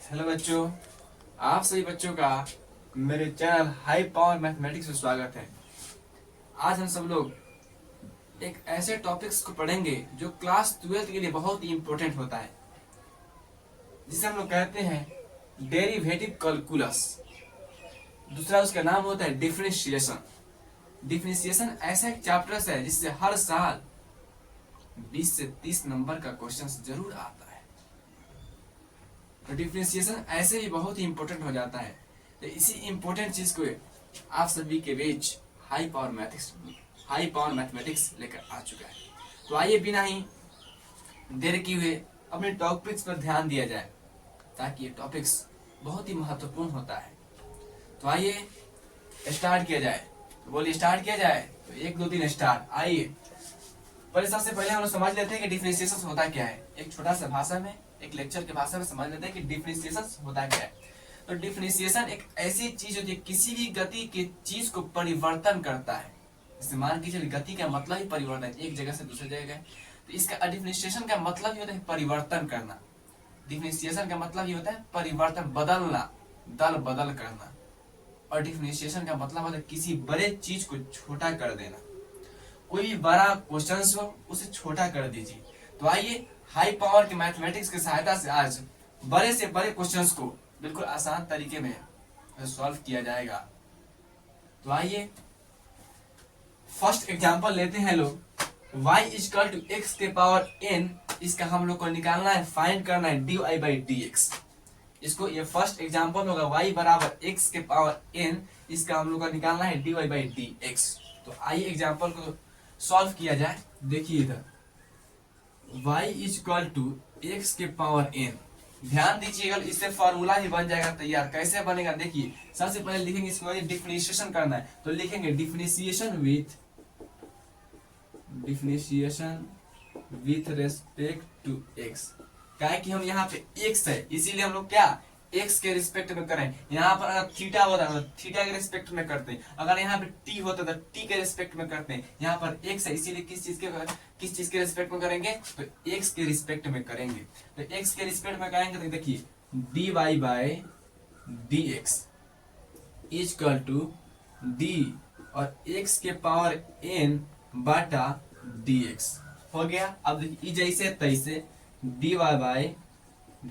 Hello बच्चों, आप सभी बच्चों का मेरे चैनल हाई पावर मैथमेटिक्स में स्वागत है। आज हम सब लोग एक ऐसे टॉपिक्स को पढ़ेंगे जो क्लास 12 के लिए बहुत ही इंपॉर्टेंट होता है, जिसे हम लोग कहते हैं डेरिवेटिव कैलकुलस। दूसरा उसका नाम होता है डिफरेंशिएशन। डिफरेंशिएशन ऐसा एक चैप्टर है जिससे हर साल 20 से 30 नंबर का क्वेश्चन जरूर आता है। तो डिफरेंशिएशन ऐसे ही बहुत ही इंपॉर्टेंट हो जाता है। तो इसी इंपॉर्टेंट चीज को आप सभी के बीच हाई पावर मैथमेटिक्स लेकर आ चुका है। तो आइए बिना ही देर किए हुए अपने टॉपिक्स पर ध्यान दिया जाए, ताकि ये टॉपिक्स बहुत ही महत्वपूर्ण होता है। तो आइए स्टार्ट किया जाए। तो बोलिए स्टार्ट किया जाए। तो 1 2 3 स्टार्ट। आइए पर सबसे पहले हम लोग समझ लेते हैं कि डिफरेंशिएशन होता क्या है। एक छोटा सा भाषा में, एक लेक्चर के भाषा में समझ लेते हैं कि डिफरेंशिएशन होता क्या है। तो डिफरेंशिएशन एक ऐसी चीज होती है, किसी भी गति की चीज को परिवर्तन करता है। जैसे मान के चलिए गति का मतलब ही परिवर्तन, एक जगह से दूसरी जगह। तो इसका डिफरेंशिएशन का मतलब ही होता है परिवर्तन करना। डिफरेंशिएशन का मतलब ये होता है परिवर्तन, बदलना, दल बदल करना। और डिफरेंशिएशन का मतलब होता है किसी बड़े चीज को छोटा कर देना। कोई भी बड़ा क्वेश्चन हो उसे छोटा कर दीजिए। तो आइए हाई पावर के मैथमेटिक्स की सहायता से आज बड़े से बड़े क्वेश्चंस को बिल्कुल आसान तरीके में सॉल्व किया जाएगा। तो आइए फर्स्ट एग्जांपल लेते हैं लोग। y इक्वल टू एक्स के पावर n, इसका हम लोग को निकालना है, फाइंड करना है dy बाई dx। इसको ये फर्स्ट एग्जांपल होगा y बराबर x के पावर n, इसका हम लोग को निकालना है dy बाई dx। तो आइए एग्जांपल को सॉल्व किया जाए। देखिए इधर y इक्वल टू एक्स के पावर n, ध्यान दीजिएगा इससे फॉर्मूला ही बन जाएगा तैयार। कैसे बनेगा देखिए, सबसे पहले लिखेंगे इसको डिफरेंशिएशन करना है। तो लिखेंगे differentiation with respect to x। क्या है कि हम यहाँ पे x है, इसीलिए हम लोग क्या x के रिस्पेक्ट में करें। यहाँ पर अगर थीटा होता है तो थीटा के रिस्पेक्ट में करते हैं, अगर यहाँ पे t होता है तो t के रिस्पेक्ट में करते हैं। यहाँ पर x है, इसीलिए किस चीज के रिस्पेक्ट में करेंगे, तो x के रिस्पेक्ट में करेंगे। तो x के रिस्पेक्ट में करेंगे तो देखिए dy by dx equal to d और x के पावर n बटा dx हो गया। अब देखिए जैसे तैसे dy by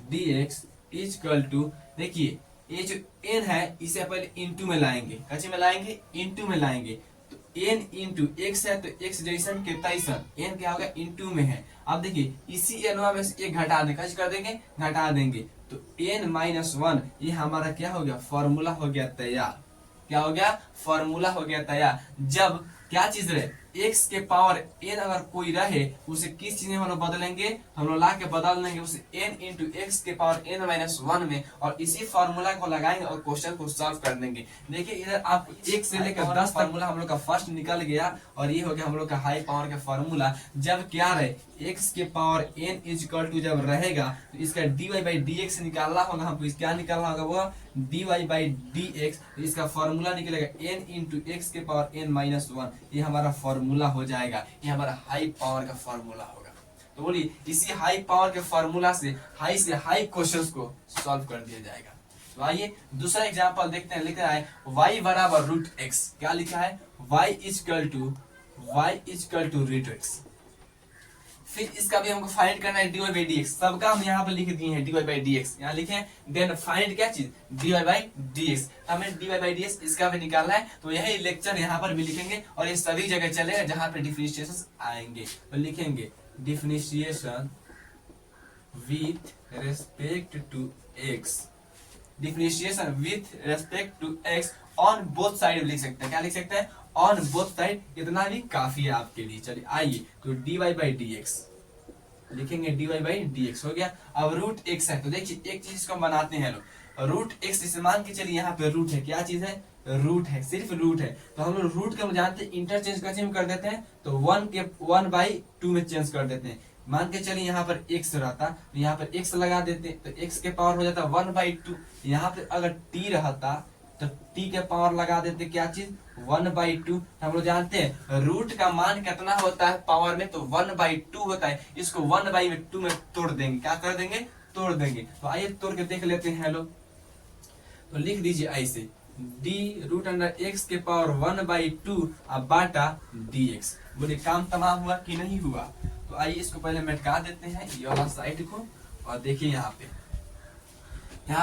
dx equal to, देखिए ये जो n है इसे पहले इंटू में लाएंगे। कैसे में लाएंगे, इंटू में लाएंगे। तो n इंटू x है तो x जैसन के तैसन, n क्या होगा इंटू में है। अब देखिए इसी n में से एक घटा देंगे, कैसे कर देंगे, घटा देंगे। तो n माइनस 1, ये हमारा क्या हो गया, फॉर्मूला हो गया तैयार। क्या हो गया, फॉर्मूला हो गया तैयार। जब क्या चीज रहे, x के पावर n अगर कोई रहे उसे किस चीज में हम लोग बदलेंगे, हम लोग ला के बदल देंगे उसे n इंटू एक्स के पावर n माइनस 1 में, और इसी फॉर्मूला को लगाएंगे और क्वेश्चन को सॉल्व कर देंगे। देखिए इधर आप 1 से लेकर 10 फॉर्मूला हम लोग का फर्स्ट निकल गया, और ये हो गया हम लोग का हाई पावर का फॉर्मूला। जब क्या रहे x के पावर n इक्वल टू जब रहेगा तो इसका dy बाई dx निकालना होगा हमको। क्या निकालना होगा, वो dy बाई dx, इसका फॉर्मूला निकलेगा n इंटू एक्स के पावर n माइनस 1। ये हमारा फॉर्मूला हो जाएगा, ये हमारा हाई पावर का फॉर्मूला होगा। तो बोलिए इसी हाई पावर के फॉर्मूला से हाई क्वेश्चंस को सॉल्व कर दिया जाएगा। तो आइए दूसरा एग्जांपल देखते हैं। लिखा है y बराबर रूट x। क्या लिखा है, y equal to root x। फिर इसका भी हमको फाइंड करना है dy बाई dx। सबका हम यहाँ पर लिख दिए हैं dy बाई dx, यहाँ लिखे हैं। देन फाइंड क्या चीज, dy बाई dx। हमें dy बाई dx इसका भी निकालना है। तो यही लेक्चर यहाँ पर भी लिखेंगे और ये सभी जगह चलेगा जहाँ पे डिफरेंशिएशन आएंगे। तो लिखेंगे differentiation with respect to x। Differentiation with respect to x on both side लिख सकते हैं। क्या लिख सकते हैं, ऑन बोथ साइड। इतना भी काफी है आपके लिए। चलिए आइए तो dy बाई dx लिखेंगे, dy बाई dx हो गया। अब रूट x है तो देखिए एक चीज को बनाते हैं लोग, रूट x इसे मान के चलिए यहाँ पे रूट है। क्या चीज है, रूट है, सिर्फ रूट है। तो हम लोग रूट के जानते हैं इंटरचेंज कैसे कर देते हैं, तो 1 बाई 2 में चेंज कर देते हैं। मान के चलिए यहाँ पर x रहता तो यहाँ पर x लगा देते तो x के पावर हो जाता 1 बाई 2। यहाँ पे अगर t रहता तो t के पावर लगा देते क्या चीज, 1 बाई 2। हम लोग जानते हैं रूट का मान कितना होता है पावर में, तो 1 बाई 2 होता है। इसको 1 बाई 2 में तोड़ देंगे, क्या कर देंगे, तोड़ देंगे। तो आइए तोड़ के देख लेते हैं लोग। तो लिख दीजिए ऐसे d√x के पावर 1/2 अब बाटा dx। बोले काम तमाम हुआ कि नहीं हुआ। तो आइए इसको पहले मिटा देते हैं ये वाला साइड को। और देखिए यहाँ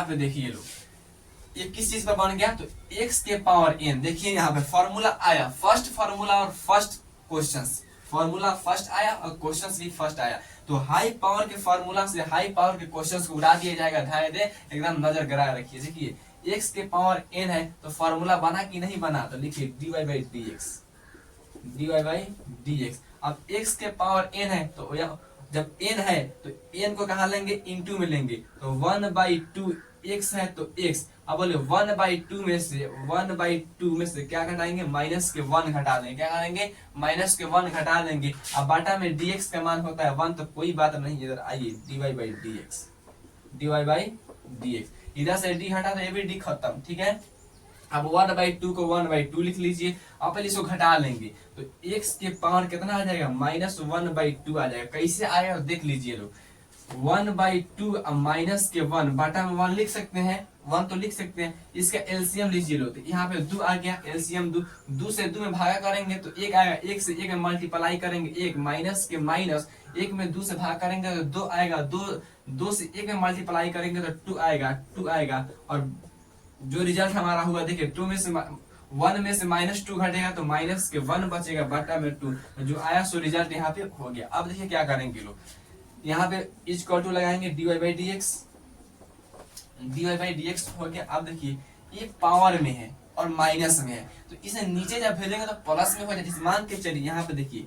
पे देखिए लोग ये किस चीज पर बन गया। तो x के पावर n, देखिए यहाँ पे फॉर्मूला आया, फर्स्ट फॉर्मूला और फर्स्ट क्वेश्चंस, फॉर्मूला फर्स्ट आया और क्वेश्चंस भी फर्स्ट आया। तो हाई पावर के फॉर्मूला से हाई पावर के क्वेश्चंस को उड़ा दिया जाएगा। ध्यान दे, एकदम नजर गड़ा रखिए। देखिए x के पावर n है तो फॉर्मूला बना कि नहीं बना। तो लिखिए dy/dx, dy/dx। अब x के पावर n है तो जब n है तो n को कहा लेंगे, इनटू में लेंगे। तो 1/2 x है तो x। अब बोले 1/2 में से क्या घटाएंगे, माइनस के 1 घटा देंगे। क्या करेंगे, माइनस के 1 घटा देंगे। अब बाटा में dx का मान होता है 1, तो कोई बात नहीं। इधर आइए dy/dx, dy/dx। इधर से d हटा तो ये भी d खत्म, ठीक है। अब 1/2 को 1/2 लिख लीजिए। अब पहले इसको घटा लेंगे तो x के पावर कितना आ जाएगा, -1/2 आ जाएगा। कैसे आएगा देख लीजिए लोग। 1/2 अब माइनस के 1, बाटा में 1 लिख सकते हैं, 1 तो लिख सकते हैं। इसका एलसीएम लीजिए लो। तो यहाँ पे 2 आ गया, एलसीएम 2 से 2 में भागा करेंगे तो 1 आएगा। 1 से 1 में मल्टीप्लाई करेंगे 1, माइनस के माइनस 1 में 2 से भाग करेंगे तो 2 आएगा। 2 से 1 में मल्टीप्लाई करेंगे तो 2 आएगा। और जो रिजल्ट हमारा हुआ देखिए 1 में से -2 घटेगा तो माइनस के 1 बचेगा, बाटा में 2 जो आया सो रिजल्ट यहाँ पे हो गया। अब देखिए क्या करेंगे लोग, यहाँ पे इक्वल टू लगाएंगे dy/dx, dy/dx हो गया। अब देखिए ये पावर में है और माइनस में है तो इसे नीचे जब भेजेंगे तो प्लस में हो जाए। मान के चलिए यहाँ पे देखिए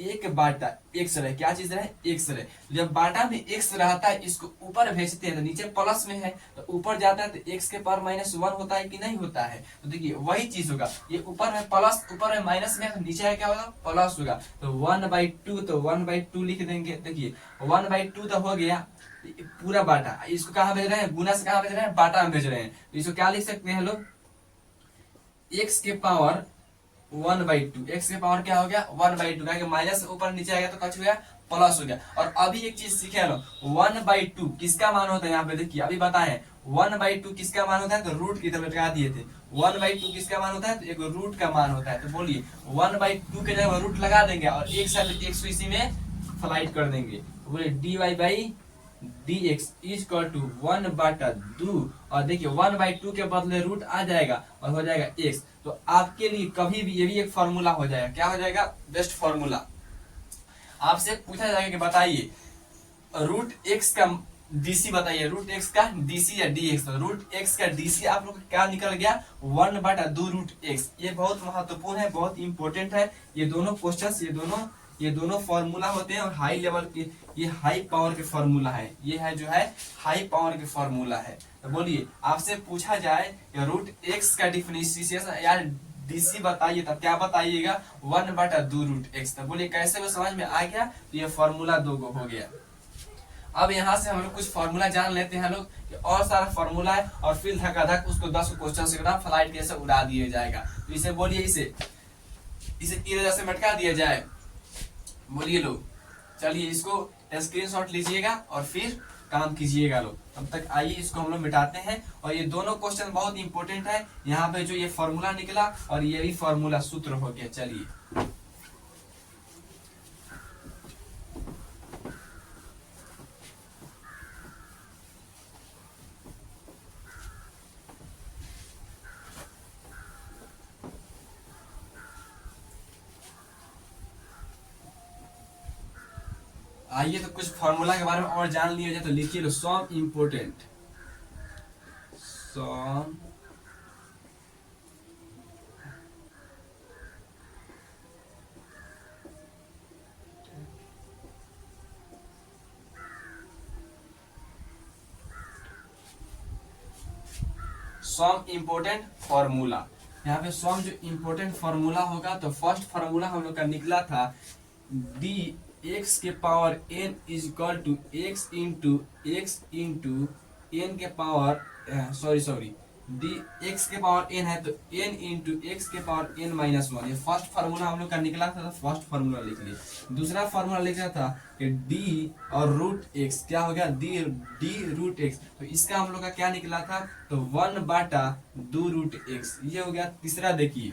1 बाटा x रहे, क्या चीज रहे, x रहे। जब बाटा में x रहता है इसको ऊपर भेजते हैं तो नीचे प्लस में है तो ऊपर जाता है तो x के पावर -1 होता है कि नहीं होता है। तो देखिए वही चीज होगा, ये ऊपर है प्लस, ऊपर है माइनस में है तो नीचे है क्या होगा, प्लस होगा। तो 1/2 तो 1/2 लिख देंगे। देखिए 1/2 तो हो गया पूरा बाटा। इसको कहाँ भेज रहे हैं, गुना से कहाँ भेज रहे हैं, बाटा में भेज रहे हैं। तो इसको क्या लिख सकते हैं लोग, x के पावर 1/2, x के पावर क्या हो गया 1/2, क्या माइनस से ऊपर नीचे आएगा तो कुछ हो गया, प्लस हो गया। और अभी एक चीज सीखे लो, 1/2 किसका मान होता है, यहाँ पे देखिए अभी बताएं 1/2 किसका मान होता है। तो रूट की तरफ लगा दिए थे। 1/2 किसका मान होता है, तो एक रूट का मान होता है। तो बोलिए 1/2 के जगह रूट लगा देंगे और एक साथ 100 इसी में फ्लाइट कर देंगे। तो बोले dy/dx इक्वल टू 1/2। और देखिए 1/2 के बदले रूट आ जाएगा और हो जाएगा x। तो आपके लिए कभी भी ये भी एक फॉर्मूला हो जाएगा। क्या हो जाएगा, बेस्ट फॉर्मूला। आपसे पूछा जाएगा कि बताइए रूट x का dc बताइए, रूट x का dc या dx। तो रूट x का dc आप लोग क्या निकल गया, 1/2 रूट x। ये बहुत महत्वपूर्ण है, बहुत इंपॉर्टेंट है। ये दोनों क्वेश्चंस, ये दोनों फॉर्मूला होते हैं और हाई लेवल के, ये हाई पावर के फॉर्मूला है। ये है जो है हाई पावर के फॉर्मूला है। तो बोलिए आपसे पूछा जाए रूट x का डिफरेंशिएशन यार डीसी बताइए, तब क्या बताइएगा, 1/2 रूट x। तो बोलिए कैसे वो समझ में आ गया। तो ये फॉर्मूला 2 गो हो गया। अब यहाँ से हम लोग कुछ फॉर्मूला जान लेते हैं लोग कि और सारा फॉर्मूला है और फिर धक्का उसको 10 क्वेश्चन से एकदम फ्लाइट जैसे उड़ा दिया जाएगा। तो इसे बोलिए इसे जैसे मटका दिया जाए। बोलिए लोग, चलिए इसको स्क्रीनशॉट लीजिएगा और फिर काम कीजिएगा लोग। तब तक आइए इसको हम लोग मिटाते हैं। और ये दोनों क्वेश्चन बहुत इंपॉर्टेंट है। यहाँ पे जो ये फॉर्मूला निकला और ये भी फॉर्मूला सूत्र हो गया। चलिए आइए तो कुछ फॉर्मूला के बारे में और जान लिया जाए। तो लिखिए लो, some important, some important formula. यहाँ पे सम जो इम्पोर्टेंट फॉर्मूला होगा तो फर्स्ट फॉर्मूला हम लोग का निकला था dx के power n is equal to x into n के पावर डी एक्स के पावर एन है तो एन इंटू एक्स के पावर एन माइनस वन, ये फर्स्ट फार्मूला हम लोग का निकला था, तो फर्स्ट फार्मूला लिख लिए। दूसरा फार्मूला लिखा था कि डी और रूट एक्स क्या हो गया, डी रूट एक्स, तो इसका हम लोग का क्या निकला था, तो 1/2 रूट एक्स, ये हो गया तीसरा। देखिए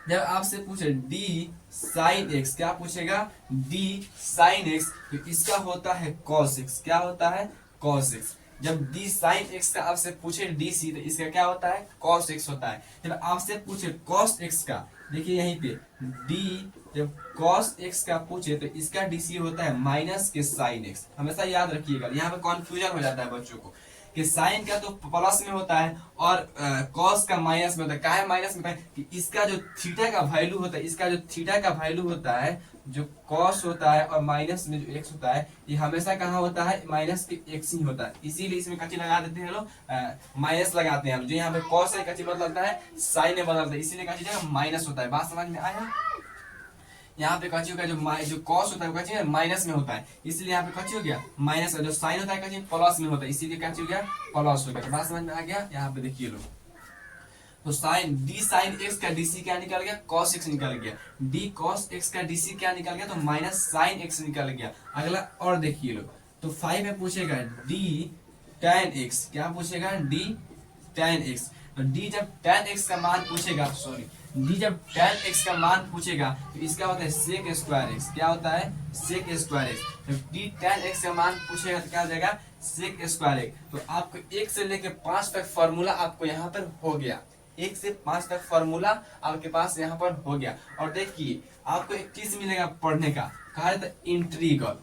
जब आपसे पूछे डी साइन एक्स, क्या पूछेगा, डी साइन एक्स, तो इसका होता है कॉस एक्स, क्या होता है, कॉस एक्स। जब डी साइन एक्स का आपसे पूछे डी सी, तो इसका क्या होता है, कॉस एक्स होता है। जब आपसे पूछे कॉस एक्स का, देखिए यहीं पे डी, जब कॉस एक्स का पूछे तो इसका डीसी होता है माइनस के साइन एक्स, हमेशा याद रखिएगा, यहाँ पे कॉन्फ्यूजन हो जाता है बच्चों को कि साइन का तो प्लस में होता है और कॉस का माइनस में होता है। काहे माइनस में होता है कि इसका जो थीटा का वैल्यू होता है, इसका जो थीटा का वैल्यू होता है, जो कॉस होता है और माइनस में जो एक्स होता है, ये हमेशा कहाँ होता है, माइनस के एक्स ही होता है। इसीलिए इसमें कच्ची लगा देते हैं लोग, माइनस लगाते हैं। जो यहाँ पे कॉस है कच्ची बदलता है, साइन में बदलता है, इसीलिए कच्ची जगह माइनस होता है। बात समझ में आया। यहाँ पे कच्ची का जो कॉस होता है वो कच्ची माइनस में होता है, इसलिए यहाँ पे कच्ची हो गया माइनस, जो साइन होता है कच्ची प्लस में होता है, इसीलिए कच्ची हो गया प्लस हो गया। बात समझ में आ गया। यहाँ पे देखिए लोग, तो साइन डी साइन एक्स का डीसी क्या निकल गया, कॉस एक्स निकल गया। डी कॉस एक्स का डीसी क्या निकल गया, तो माइनस साइन एक्स निकल गया। अगला और देखिए लोग, तो 5 में पूछेगा डी tan एक्स, क्या पूछेगा, डी tan एक्स। तो डी जब tan एक्स का मान पूछेगा, सॉरी डी जब tan एक्स का मान पूछेगा तो इसका होता है sec स्क्वायर एक्स, क्या होता है, sec स्क्वायर एक्स। जब डी tan एक्स का मान पूछेगा तो क्या हो जाएगा, sec स्क्वायर एक्स। तो आपको 1 से लेकर 5 तक फॉर्मूला आपको यहाँ पर हो गया, 1 से 5 तक फॉर्मूला आपके पास यहाँ पर हो गया। और देखिए आपको एक चीज मिलेगा पढ़ने का, कहा जाता है इंट्रीगल।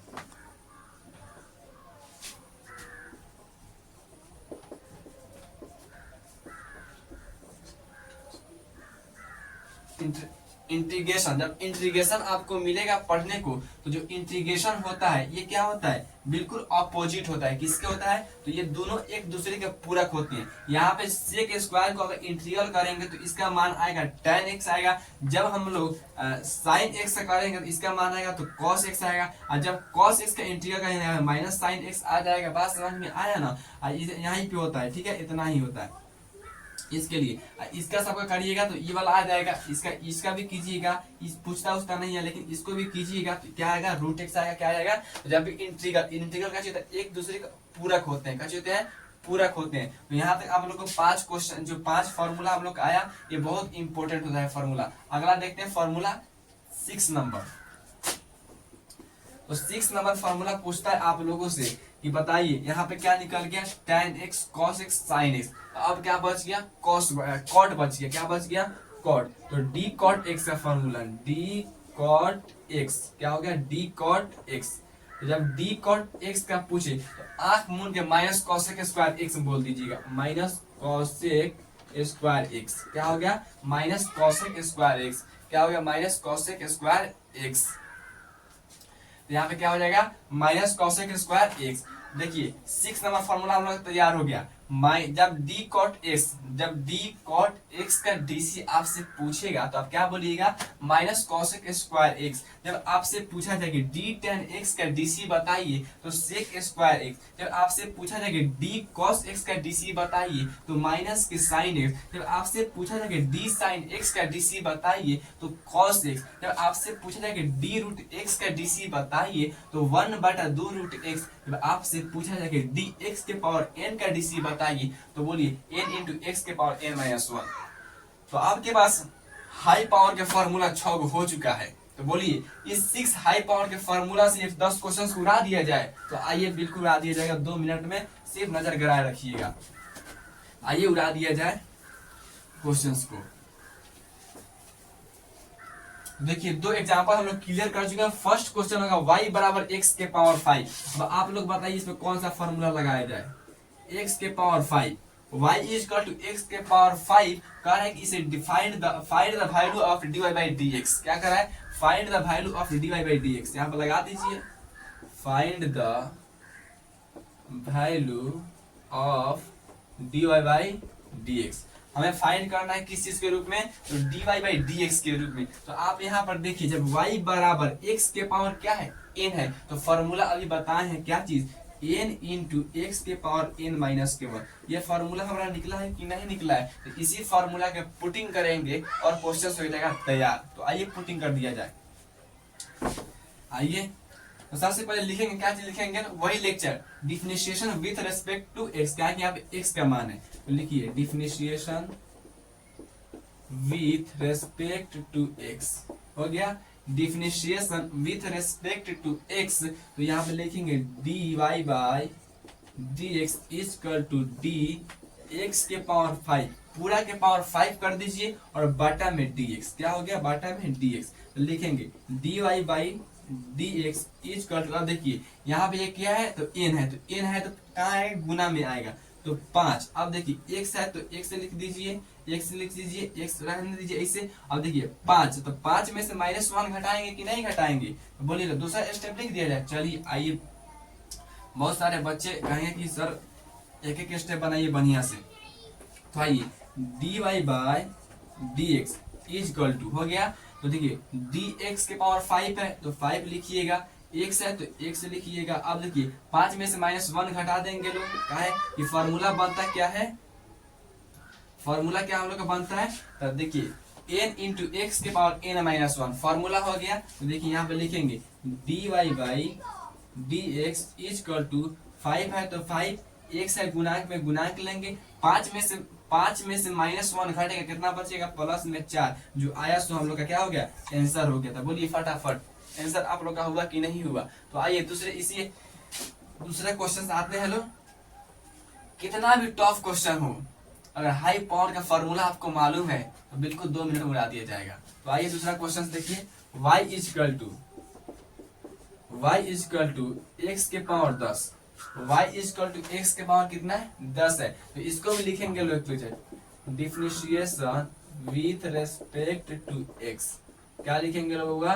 इंटीग्रेशन, जब इंटीग्रेशन आपको मिलेगा पढ़ने को, तो जो इंटीग्रेशन होता है ये क्या होता है, बिल्कुल ऑपोजिट होता है। किसके होता है, तो ये दोनों एक दूसरे के पूरक होते हैं। यहाँ पे सेक स्क्वायर को अगर इंटीग्रल करेंगे तो इसका मान आएगा tan x आएगा। जब हम लोग साइन एक्स करेंगे तो इसका मान आएगा तो cos x आएगा। और जब cos x का इंटीग्रल करेंगे माइनस साइन x आ जाएगा। बात समझ में आया ना, यहीं पे होता है, ठीक है, इतना ही होता है। इसके लिए इसका सबका करिएगा तो ये वाला आ जाएगा, इसका भी कीजिएगा, इस पूछता उसका नहीं है लेकिन इसको भी कीजिएगा तो क्या आएगा, रूट एक्स आएगा। क्या आएगा, जब भी इंटीग्रल का चीज एक दूसरे का पूरक होते हैं, कैसे होते हैं, पूरक होते हैं। तो यहाँ तक आप लोग को 5 क्वेश्चन, जो 5 फॉर्मूला हम लोग आया, ये बहुत इंपॉर्टेंट होता है फॉर्मूला। अगला देखते हैं फॉर्मूला 6 नंबर। तो 6 नंबर फॉर्मूला पूछता है आप लोगों से कि बताइए यहाँ पे क्या निकल गया, tan x cos x sin x। अब क्या बच गया, cot बच गया। क्या बच गया, cot। तो d cot x का फॉर्मूला, d cot x क्या हो गया, d cot x। तो जब d cot x का पूछे तो आंख मूंद के माइनस cosec स्क्वायर x बोल दीजिएगा, माइनस cosec स्क्वायर x। क्या हो गया, माइनस cosec स्क्वायर x। क्या हो गया, माइनस cosec स्क्वायर x। तो यहाँ पे क्या हो जाएगा, माइनस cosec स्क्वायर एक्स। देखिए 6 नंबर फॉर्मूला हम लोग तैयार हो गया। जब d cot x, जब d cot x का dc आपसे पूछेगा तो आप क्या बोलिएगा, माइनस cosec स्क्वायर x। जब आपसे पूछा जाएगा d tan x का dc बताइए तो sec स्क्वायर x। जब आपसे पूछा जाएगा d cos x का dc बताइए तो माइनस के sin x। जब आपसे पूछा जाएगा d sin x का dc बताइए तो cos x। जब आपसे पूछा जाएगा d रूट x का dc बताइए तो 1/2 रूट x। जब आपसे पूछा जाएगा d x के पावर n का dc बताइए तो बोलिए n इंटू एक्स के पावर n माइनस 1। तो आपके पास हाई पावर के फॉर्मूला 6 हो चुका है। तो बोलिए इस 6 हाई पावर के फॉर्मूला से 10 क्वेश्चन उड़ा दिया जाए तो आइए, बिल्कुल उड़ा दिया जाएगा 2 मिनट में, सिर्फ नजर गड़ाए रखिएगा। आइए उड़ा दिया जाए क्वेश्चंस को। देखिए 2 एग्जांपल हम लोग क्लियर कर चुके हैं। फर्स्ट क्वेश्चन होगा y बराबर x के पावर 5। अब आप लोग बताइए इसमें कौन सा फॉर्मूला लगाया जाए, x के power 5, y equal to x के पावर 5। कह रहा है कि इसे find the value of dy by dx। क्या कर रहा है, find the value of dy by dx। यहाँ पे लगा दीजिए, find the value of dy by dx। हमें फाइंड करना है किस चीज के रूप में, तो dy बाई dx के रूप में। तो आप यहाँ पर देखिए, जब y बराबर x के पावर क्या है, n है, तो फॉर्मूला अभी बताए हैं क्या चीज, n इंटू एक्स के पावर n माइनस के 1। ये फार्मूला हमारा निकला है कि नहीं निकला है, तो इसी फार्मूला के पुटिंग करेंगे और क्वेश्चन हो जाएगा तैयार। तो आइए पुटिंग कर दिया जाए। आइए तो सबसे पहले लिखेंगे, क्या चीज लिखेंगे, वही lecture differentiation with respect to x. क्या है कि यहाँ पे एक्स का मान है, तो लिखिए differentiation with respect to x. हो गया differentiation with respect to x, तो यहाँ पे लिखेंगे dy by dx equal to D x के पावर 5, पूरा के पावर 5 कर दीजिए और बाटा में dx। क्या हो गया, बाटा में dx। तो लिखेंगे dy by dx equal to, अब देखिए यहाँ पे ये क्या है, तो n है, तो n है तो कहाँ है, गुना में आएगा, तो 5। अब देखिए x है तो x से लिख दीजिए, x लिख दीजिए, x रहने दीजिए ऐसे। अब देखिए 5, तो 5 में से -1 घटाएंगे कि नहीं घटाएंगे, तो बोलिए तो दूसरा स्टेप लिख दिया जाए। चलिए आइए, बहुत सारे बच्चे कहेंगे कि सर एक एक स्टेप बनाइए बढ़िया से। तो आइए dy by dx equal to हो गया, तो देखिए dx के पावर 5 है तो 5 लिखिएगा, x है तो x लिखिएगा। अब देखिए 5 में से -1 घटा देंगे लोग, क्या है कि फार्मूला बनता क्या है, फार्मूला क्या हम लोग का बनता है, तो देखिए n इंटू एक्स के पावर n माइनस 1 फार्मूला हो गया। तो देखिए यहाँ पे लिखेंगे dy बाई dx इक्वल टू 5 है तो 5, x है गुणांक में गुणांक लेंगे, 5 में से -1 घटेगा, कितना बचेगा, प्लस में 4, जो आया सो हम लोग का क्या हो गया, आंसर हो गया था। बोलिए फटाफट आंसर आप लोग का हुआ कि नहीं हुआ। तो आइए दूसरे क्वेश्चन आते हैं लोग। कितना भी टफ क्वेश्चन हो, अगर हाई पावर का फॉर्मूला आपको मालूम है तो बिल्कुल 2 मिनट में उड़ा दिया जाएगा। तो आइए दूसरा क्वेश्चन देखिए, y इक्वल टू एक्स के power 10, y equal to x के पावर कितना है, 10 है। तो इसको भी लिखेंगे लोग, differentiation with respect to x. क्या लिखेंगे लोग,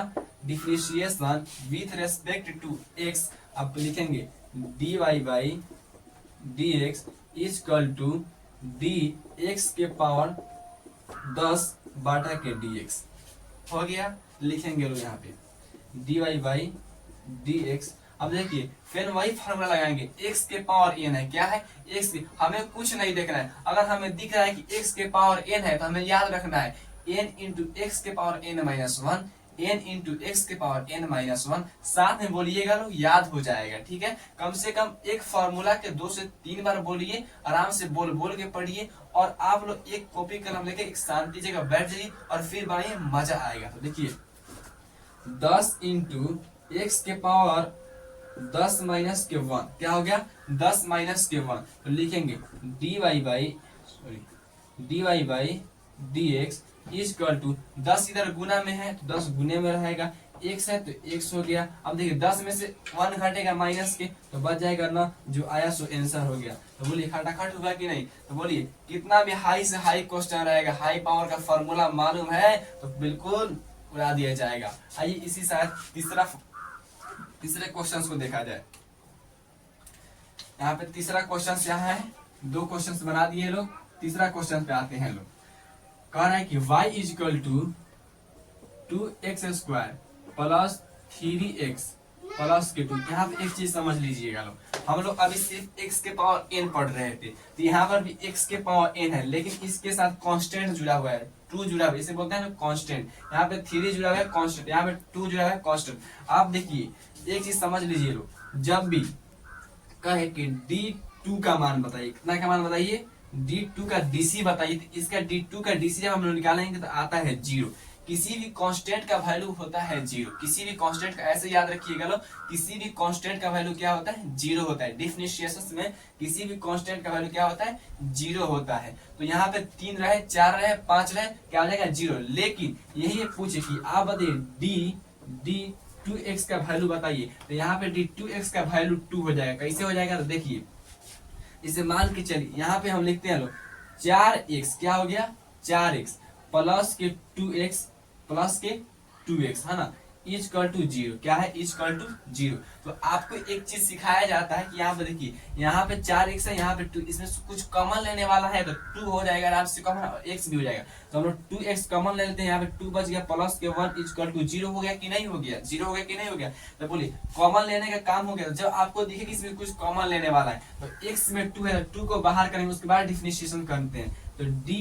differentiation with respect to x. अब लिखेंगे dy by dx equal to D x के पावर 10 बाटा के dx। हो गया, लिखेंगे लोग यहाँ पे dy बाई dx। अब देखिए फिर वही फॉर्मूला लगाएंगे, x के पावर n है, क्या है, x की, हमें कुछ नहीं देखना है। अगर हमें दिख रहा है कि x के पावर n है तो हमें याद रखना है n इंटू एक्स के power n minus 1, n into x के पावर n माइनस 1, साथ में बोलिएगा लोग, याद हो जाएगा। ठीक है, कम से कम एक फार्मूला के 2 से 3 बार बोलिए, आराम से बोल बोल के पढ़िए, और आप लोग एक कॉपी कलम लेके एक शांति जगह बैठ जाइए और फिर बनाइए, मजा आएगा। तो देखिए 10 इंटू एक्स के पावर 10 माइनस के 1, क्या हो गया, 10 माइनस के 1। तो लिखेंगे dy by dx equal to 10 इधर गुना में है तो 10 गुने में रहेगा, x है तो x हो गया। अब देखिए 10 में से 1 घटेगा माइनस के, तो बच जाएगा ना, जो आया सो आंसर हो गया। तो बोलिए खटाखट हुआ कि नहीं। तो बोलिए कितना भी हाई से हाई क्वेश्चन रहेगा, हाई पावर का फॉर्मूला मालूम है तो बिल्कुल उड़ा दिया जाएगा। आइए इसी साथ तीसरे क्वेश्चन को देखा जाए। यहाँ पे तीसरा क्वेश्चन यहाँ है, 2 क्वेश्चन बना दिए लोग। तीसरा क्वेश्चन पे आते हैं लोग। कह रहा है कि y equal to 2x² plus 3x plus के 2। यहाँ पे एक चीज समझ लीजिएगा लोग, हम लोग अभी सिर्फ x के पावर n पढ़ रहे थे, तो यहाँ पर भी x के पावर n है, लेकिन इसके साथ कांस्टेंट जुड़ा हुआ है, 2 जुड़ा हुआ है, इसे बोलते हैं कांस्टेंट। यहाँ पे 3 जुड़ा हुआ है कांस्टेंट, यहाँ पे 2 जुड़ा हुआ है कांस्टेंट। आप देखिए एक चीज समझ लीजिए लोग, जब भी कहे कि d2 का मान बताइए, कितना का मान बताइए, d2 का dc बताइए, तो इसका d2 का dc जब हम लोग निकालेंगे तो आता है 0। किसी भी कांस्टेंट का वैल्यू होता है 0, किसी भी कांस्टेंट का, ऐसे याद रखिएगा लोग, किसी भी कांस्टेंट का वैल्यू क्या होता है, 0 होता है। डिफरेंशिएशन में किसी भी कांस्टेंट का वैल्यू क्या होता है, 0 होता है। तो यहाँ पे 3 रहे, 4 रहे, 5 रहे, क्या हो जाएगा, 0। लेकिन यही पूछे कि आप बताइए d2x का वैल्यू बताइए, तो यहाँ पे d2x का वैल्यू 2 हो जाएगा। कैसे हो जाएगा, तो देखिए इसे मान के चलिए, यहाँ पे हम लिखते हैं लोग 4x, क्या हो गया, 4x प्लस के 2x प्लस के 2x, है ना, इजकल टू जीरो, क्या है इजकल टू जीरो। तो आपको एक चीज सिखाया जाता है कि यहाँ पे देखिए, यहाँ पे 4x है, यहाँ पे 2, इसमें कुछ कॉमन लेने वाला है तो 2 हो जाएगा आराम से कॉमन, और x भी हो जाएगा। तो हम लोग 2x कॉमन ले लेते हैं, यहाँ पे 2 बच गया, प्लस के 1 इजकल टू जीरो हो गया कि नहीं हो गया, जीरो हो गया कि नहीं हो गया। तो बोलिए कॉमन लेने का काम हो गया। जब आपको दिखे कि इसमें कुछ कॉमन लेने वाला है तो x में 2 है, 2 को बाहर करेंगे, उसके बाद डिफरेंशिएशन करते हैं। तो d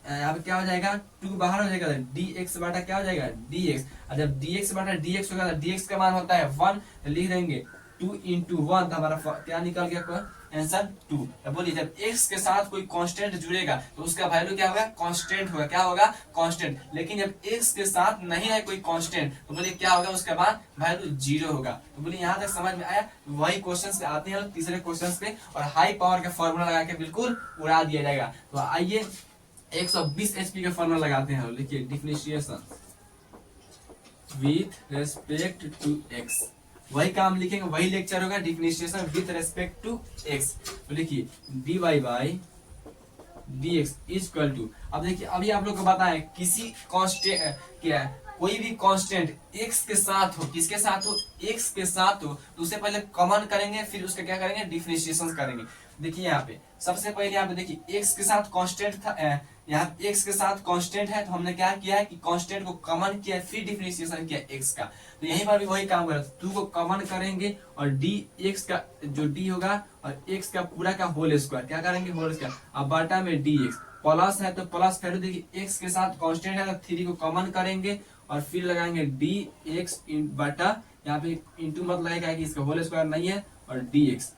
यहाँ पे क्या हो जाएगा, 2 बाहर हो जाएगा, dx बटा क्या हो जाएगा dx, और जब dx बटा dx होगा तो dx का मान होता है 1, तो लिख देंगे 2 इंटू 1, तो हमारा क्या निकल गया आंसर 2। तो बोलिए जब x के साथ कोई कांस्टेंट जुड़ेगा तो उसका वैल्यू क्या होगा, कांस्टेंट होगा, क्या होगा कांस्टेंट। लेकिन जब x के साथ नहीं है कोई कांस्टेंट तो बोलिए क्या होगा, उसके बाद वैल्यू जीरो होगा। तो बोलिए यहाँ तक समझ में आया। वही क्वेश्चन पे आते हैं तीसरे क्वेश्चन पे, और हाई पावर का फॉर्मूला लगा के बिल्कुल उड़ा दिया जाएगा। तो आइए 120 HP का फॉर्मूला लगाते हैं। लिखिए differentiation with respect to x, वही काम लिखेंगे, वही लेक्चर होगा, differentiation with respect to x। तो लिखिए dy by dx equal to, अब देखिए अभी आप लोग को बताएं किसी कांस्टेंट क्या है, कोई भी कांस्टेंट x के साथ हो, किसके साथ हो, x के साथ हो, तो उसे पहले कॉमन करेंगे, फिर उसका क्या करेंगे डिफरेंशिएशन करेंगे। देखिए यहाँ पे सबसे पहले यहाँ पे देखिए x के साथ कांस्टेंट था, यहाँ x के साथ कांस्टेंट है, तो हमने क्या किया है कि कांस्टेंट को कॉमन किया, फिर डिफरेंशिएशन किया x का। तो यहीं पर भी वही काम करें, 2 को कॉमन करेंगे और dx का जो d होगा और x का पूरा का होल स्क्वायर, क्या करेंगे होल स्क्वायर, अब बाटा में dx, प्लस है तो प्लस, फिर देखिए x के साथ कांस्टेंट है तो 3 को कॉमन करेंगे और फिर लगाएंगे dx बटा, यहाँ पे इंटू मत लगेगा कि इसका होल स्क्वायर नहीं है, और dx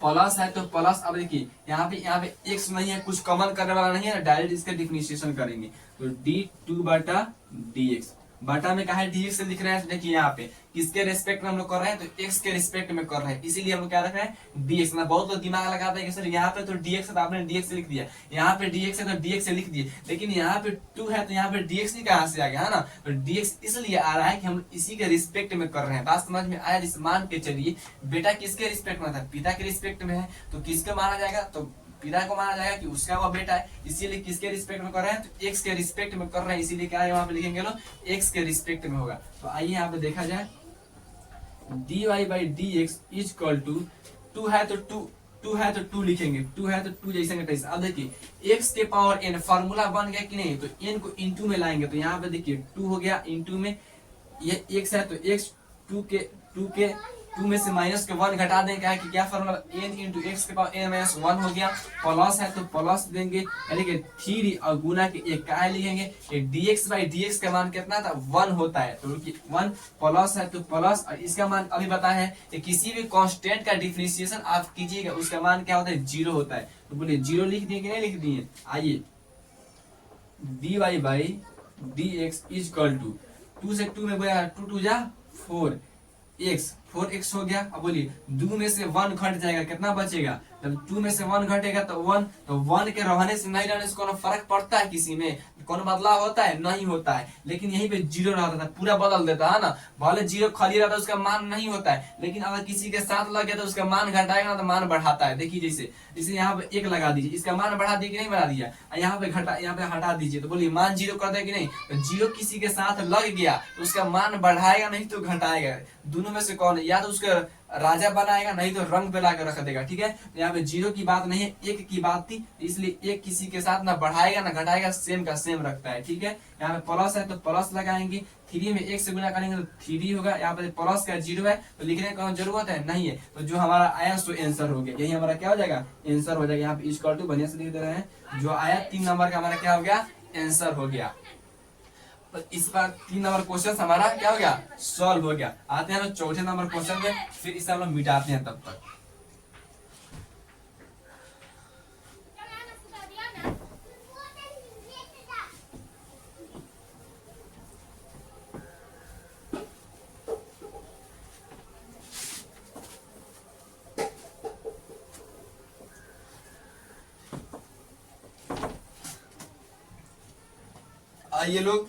प्लस है तो प्लस। अब देखिए यहाँ पे x नहीं है, कुछ कॉमन करने वाला नहीं है, डायरेक्ट इसका डिफरेंशिएशन करेंगे। तो d2 बटा dx, बटा में कहा है dx से लिख रहे हैं, तो देखिए यहाँ पे किसके रेस्पेक्ट में हम लोग कर रहे हैं, तो x के रेस्पेक्ट में कर रहे हैं, इसीलिए हम लोग क्या रख रहे हैं dx। ना बहुत लोग दिमाग लगाता है कि सर यहाँ पे तो dx है तो आपने dx से लिख दिया, यहाँ पे dx है तो dx से लिख दिए, लेकिन यहाँ पे 2 है तो यहाँ पे dx ही कहाँ से आ गया, है ना। तो dx इसलिए आ रहा है कि हम इसी के रिस्पेक्ट में कर रहे हैं। बात समझ में आया। जिस मान के चलिए बेटा किसके रिस्पेक्ट में था, पिता के रिस्पेक्ट में है, तो किसके माना जाएगा, तो पिता को माना जाएगा कि उसका वो बेटा है, इसीलिए किसके रिस्पेक्ट में कर रहे हैं, तो x के रिस्पेक्ट में कर रहे हैं, इसीलिए क्या है वहां पे लिखेंगे लोग x के रिस्पेक्ट में होगा। तो आइए यहाँ पे देखा जाए dy by dx equal to 2 है तो 2 है तो 2 लिखेंगे, 2 है तो 2 जैसे का तैसे। अब देखिए x के पावर n फार्मूला बन गया कि नहीं, तो n को इंटू में लाएंगे, तो यहाँ पे देखिए 2 हो गया इंटू में, ये x है तो x 2 में से माइनस के 1 घटा दें, क्या है कि क्या फॉर्मूला n इंटू एक्स के पावर n माइनस 1 हो गया, प्लस है तो प्लस देंगे, यानी कि 3 और गुना के 1 का लिखेंगे, dx बाई dx का मान कितना था 1 होता है, तो 1 प्लस है तो प्लस, और इसका मान अभी बताया है कि किसी भी कांस्टेंट का डिफरेंशिएशन आप कीजिएगा उसका मान क्या होता है 0 होता है। तो बोलिए 0 लिख दिए कि नहीं लिख दिए। आइए dy by dx equal to 2 से 2 में गया 2 2 जा 4x हो गया। अब बोलिए 2 में से 1 घट जाएगा, कितना बचेगा, जब 2 में से 1 घटेगा तो 1, तो 1 के रहने से नहीं रहने से कोनो फर्क पड़ता है, किसी में कोनो बदलाव होता है नहीं होता है, लेकिन यहीं पे 0 रहता था, पूरा बदल देता है ना। भले 0 खाली रहता है उसका मान नहीं होता है, लेकिन अगर किसी के साथ लग गया तो उसका मान घटाएगा ना तो मान बढ़ाता है। देखिए जैसे यहाँ पे 1 लगा दीजिए, इसका मान बढ़ा दिया कि नहीं बढ़ा दिया, यहाँ पे हटा दीजिए, तो बोलिए मान 0 कर दे कि नहीं, तो 0 किसी के साथ लग गया तो उसका मान बढ़ाएगा नहीं तो घटाएगा, दोनों में से कौन, या तो उसका राजा बनाएगा नहीं तो रंग पे लाकर रख देगा। ठीक है, तो यहाँ पे 0 की बात नहीं है, 1 की बात थी, इसलिए 1 किसी के साथ ना बढ़ाएगा ना घटाएगा, सेम का सेम रखता है। ठीक है, यहाँ पे प्लस है तो प्लस लगाएंगे, 3 में 1 से गुना करेंगे तो 3 होगा, यहाँ पे प्लस का 0 है तो लिखने की जरूरत है नहीं है, तो जो हमारा आया सो आंसर हो गया, यही हमारा क्या हो जाएगा आंसर हो जाएगा। यहाँ पे इक्वल टू बढ़िया से लिख दे रहे हैं, जो आया 3 नंबर का हमारा क्या हो गया आंसर हो गया। तो इस बार 3 नंबर क्वेश्चन हमारा क्या हो गया सॉल्व हो गया। आते हैं लोग चौथे नंबर क्वेश्चन में, फिर इसे हम लोग मिटाते हैं तब तक। आइए लोग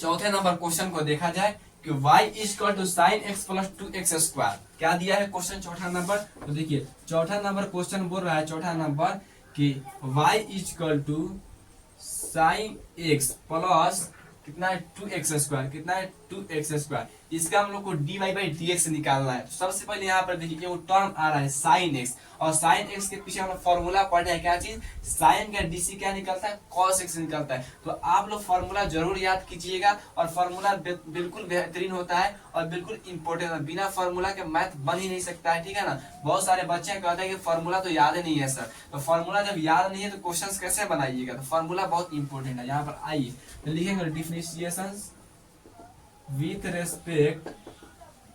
चौथे नंबर क्वेश्चन को देखा जाए कि y equal to sine x plus 2x square, क्या दिया है क्वेश्चन चौथा नंबर। तो देखिए चौथा नंबर क्वेश्चन बोल रहा है, चौथा नंबर कि y equal to sine x plus कितना है 2x², कितना है 2x²। इसका हम लोग को dy बाई dx निकालना है। तो सबसे पहले यहाँ पर देखिए वो टर्म आ रहा है sin x, और sin x के पीछे हम लोग फॉर्मूला पढ़े हैं, क्या चीज, sin का dc क्या निकलता है, cos x निकलता है। तो आप लोग फॉर्मूला जरूर याद कीजिएगा, और फॉर्मूला बिल्कुल बेहतरीन होता है और बिल्कुल इंपॉर्टेंट है। बिना फॉर्मूला के मैथ बन ही नहीं सकता है, ठीक है ना। बहुत सारे बच्चे कहते हैं कि फॉर्मूला तो याद ही नहीं है सर। तो फॉर्मूला जब याद नहीं है तो क्वेश्चन कैसे बनाइएगा। तो फॉर्मूला बहुत इंपॉर्टेंट है। यहाँ पर आइए तो लिखेंगे differentiation with respect